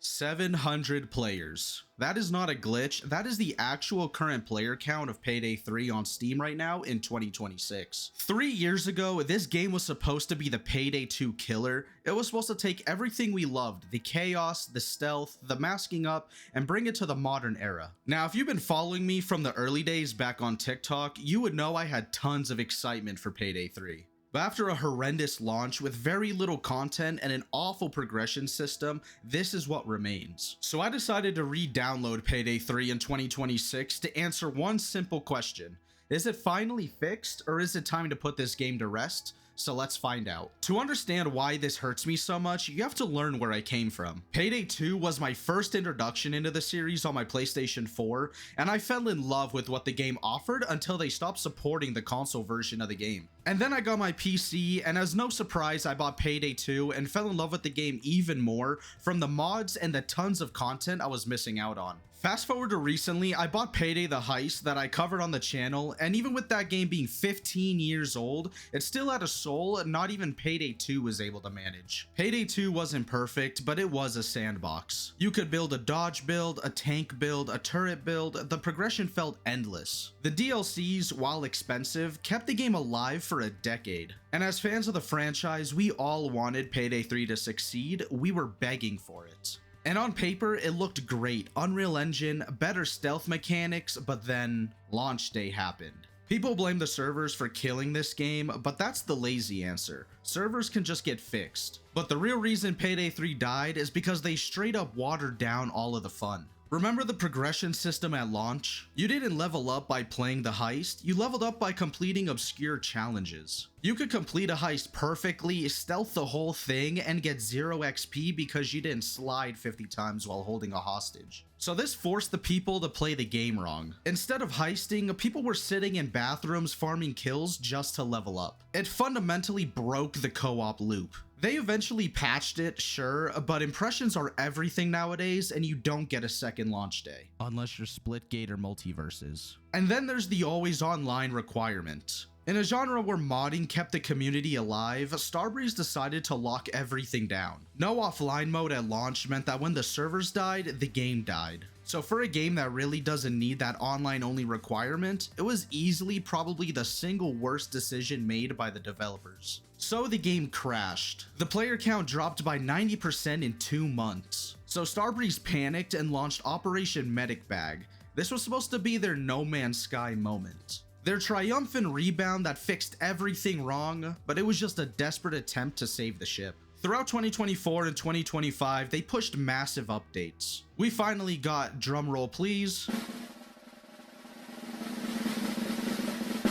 700 players. That is not a glitch. That is the actual current player count of Payday 3 on Steam right now in 2026. 3 years ago, this game was supposed to be the Payday 2 killer. It was supposed to take everything we loved, the chaos, the stealth, the masking up, and bring it to the modern era. Now, if you've been following me from the early days back on TikTok, you would know I had tons of excitement for Payday 3. But after a horrendous launch with very little content and an awful progression system, this is what remains. So I decided to re-download Payday 3 in 2026 to answer one simple question. Is it finally fixed, or is it time to put this game to rest? So let's find out. To understand why this hurts me so much, you have to learn where I came from. Payday 2 was my first introduction into the series on my PlayStation 4, and I fell in love with what the game offered until they stopped supporting the console version of the game. And then I got my PC, and as no surprise, I bought Payday 2 and fell in love with the game even more from the mods and the tons of content I was missing out on. Fast forward to recently, I bought Payday the Heist that I covered on the channel, and even with that game being 15 years old, it still had a soul not even Payday 2 was able to manage. Payday 2 wasn't perfect, but it was a sandbox. You could build a dodge build, a tank build, a turret build, the progression felt endless. The DLCs, while expensive, kept the game alive for a decade. And as fans of the franchise, we all wanted Payday 3 to succeed. We were begging for it. And on paper, it looked great. Unreal Engine, better stealth mechanics, but then launch day happened. People blame the servers for killing this game, but that's the lazy answer. Servers can just get fixed. But the real reason Payday 3 died is because they straight up watered down all of the fun. Remember the progression system at launch? You didn't level up by playing the heist, you leveled up by completing obscure challenges. You could complete a heist perfectly, stealth the whole thing, and get 0 XP because you didn't slide 50 times while holding a hostage. So this forced the people to play the game wrong. Instead of heisting, people were sitting in bathrooms farming kills just to level up. It fundamentally broke the co-op loop. They eventually patched it, sure, but impressions are everything nowadays and you don't get a second launch day. Unless you're Splitgate or Multiverses. And then there's the always online requirement. In a genre where modding kept the community alive, Starbreeze decided to lock everything down. No offline mode at launch meant that when the servers died, the game died. So for a game that really doesn't need that online-only requirement, it was easily probably the single worst decision made by the developers. So the game crashed. The player count dropped by 90% in 2 months. So Starbreeze panicked and launched Operation Medic Bag. This was supposed to be their No Man's Sky moment. Their triumphant rebound that fixed everything wrong, but it was just a desperate attempt to save the ship. Throughout 2024 and 2025, they pushed massive updates. We finally got, drumroll please,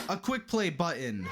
a quick play button.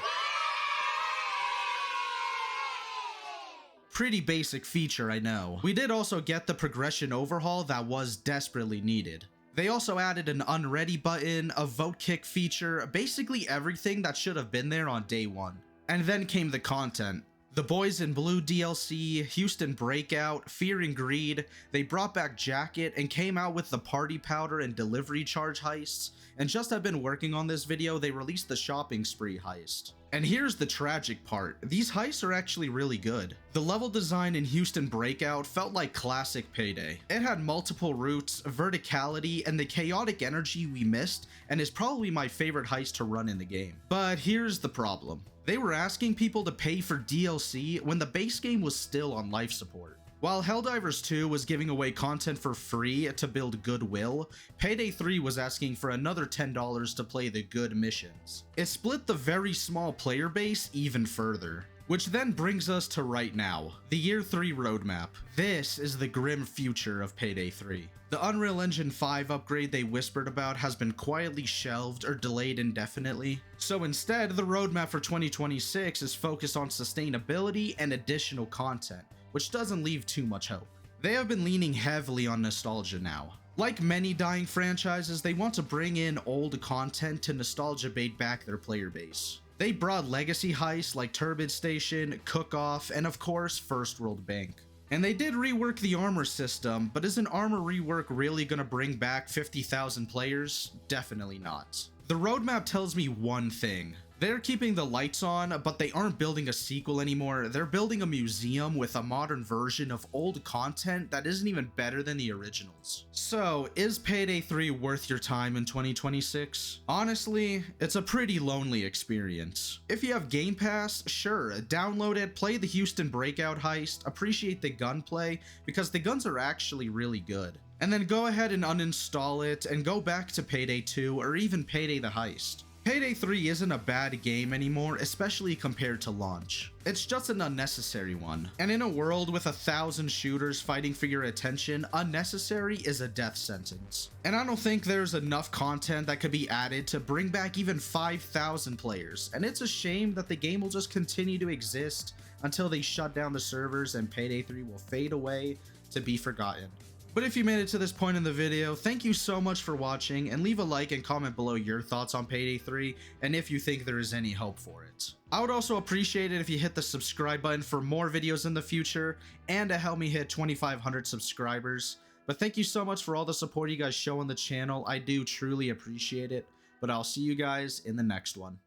Pretty basic feature, I know. We did also get the progression overhaul that was desperately needed. They also added an unready button, a vote kick feature, basically everything that should have been there on day one. And then came the content. The Boys in Blue DLC, Houston Breakout, Fear and Greed, they brought back Jacket and came out with the Party Powder and Delivery Charge heists, and just have been working on this video, they released the Shopping Spree heist. And here's the tragic part, these heists are actually really good. The level design in Houston Breakout felt like classic Payday. It had multiple routes, verticality, and the chaotic energy we missed, and is probably my favorite heist to run in the game. But here's the problem. They were asking people to pay for DLC when the base game was still on life support. While Helldivers 2 was giving away content for free to build goodwill, Payday 3 was asking for another $10 to play the good missions. It split the very small player base even further. Which then brings us to right now, the Year 3 roadmap. This is the grim future of Payday 3. The Unreal Engine 5 upgrade they whispered about has been quietly shelved or delayed indefinitely. So instead, the roadmap for 2026 is focused on sustainability and additional content, which doesn't leave too much hope. They have been leaning heavily on nostalgia now. Like many dying franchises, they want to bring in old content to nostalgia bait back their player base. They brought legacy heists like Turbid Station, Cook-Off, and of course, First World Bank. And they did rework the armor system, but is an armor rework really gonna bring back 50,000 players? Definitely not. The roadmap tells me one thing. They're keeping the lights on, but they aren't building a sequel anymore. They're building a museum with a modern version of old content that isn't even better than the originals. So, is Payday 3 worth your time in 2026? Honestly, it's a pretty lonely experience. If you have Game Pass, sure, download it, play the Houston Breakout heist, appreciate the gunplay, because the guns are actually really good. And then go ahead and uninstall it and go back to Payday 2 or even Payday the Heist. Payday 3 isn't a bad game anymore, especially compared to launch. It's just an unnecessary one. And in a world with 1,000 shooters fighting for your attention, unnecessary is a death sentence. And I don't think there's enough content that could be added to bring back even 5,000 players. And it's a shame that the game will just continue to exist until they shut down the servers and Payday 3 will fade away to be forgotten. But if you made it to this point in the video, thank you so much for watching, and leave a like and comment below your thoughts on Payday 3 and if you think there is any hope for it. I would also appreciate it if you hit the subscribe button for more videos in the future and to help me hit 2,500 subscribers. But thank you so much for all the support you guys show on the channel. I do truly appreciate it, but I'll see you guys in the next one.